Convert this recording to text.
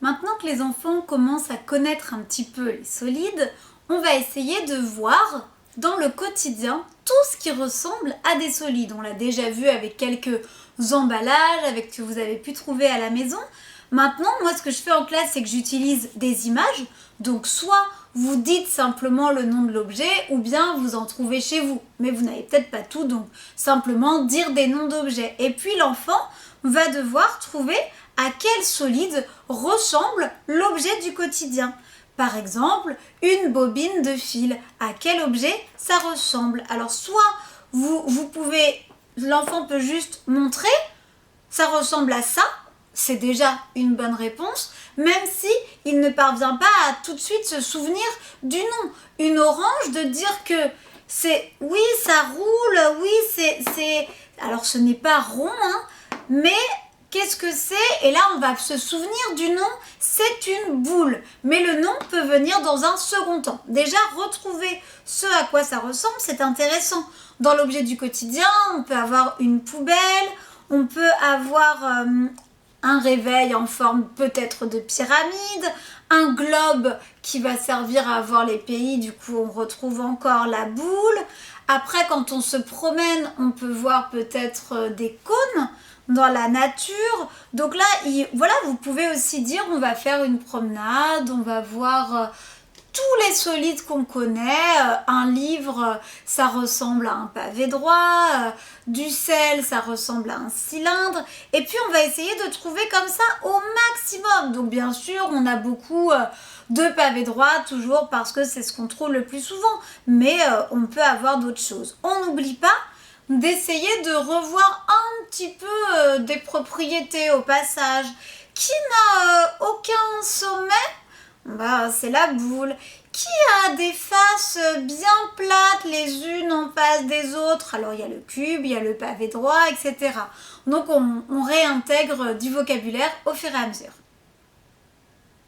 Maintenant que les enfants commencent à connaître un petit peu les solides, on va essayer de voir dans le quotidien tout ce qui ressemble à des solides. On l'a déjà vu avec quelques emballages, avec ce que vous avez pu trouver à la maison. Maintenant, moi ce que je fais en classe, c'est que j'utilise des images. Donc soit vous dites simplement le nom de l'objet ou bien vous en trouvez chez vous. Mais vous n'avez peut-être pas tout, donc simplement dire des noms d'objets. Et puis l'enfant va devoir trouver à quel solide ressemble l'objet du quotidien. Par exemple, une bobine de fil. À quel objet ça ressemble? Alors soit l'enfant peut juste montrer, ça ressemble à ça, c'est déjà une bonne réponse, même si il ne parvient pas à tout de suite se souvenir du nom. Une orange, de dire que c'est, oui, ça roule, oui, c'est... Alors ce n'est pas rond, hein, mais qu'est-ce que c'est? Et là, on va se souvenir du nom, c'est une boule. Mais le nom peut venir dans un second temps. Déjà, retrouver ce à quoi ça ressemble, c'est intéressant. Dans l'objet du quotidien, on peut avoir une poubelle, on peut avoir un réveil en forme peut-être de pyramide, un globe qui va servir à voir les pays, du coup on retrouve encore la boule. Après, quand on se promène, on peut voir peut-être des cônes dans la nature. Donc là, voilà, vous pouvez aussi dire on va faire une promenade, on va voir tous les solides qu'on connaît. Un livre, ça ressemble à un pavé droit, du sel, ça ressemble à un cylindre. Et puis on va essayer de trouver comme ça au maximum. Donc bien sûr, on a beaucoup de pavés droits, toujours parce que c'est ce qu'on trouve le plus souvent. Mais on peut avoir d'autres choses. On n'oublie pas d'essayer de revoir un petit peu des propriétés au passage. Qui n'a aucun sommet? Bah, c'est la boule. Qui a des faces bien plates les unes en face des autres? Alors il y a le cube, il y a le pavé droit, etc. Donc on réintègre du vocabulaire au fur et à mesure.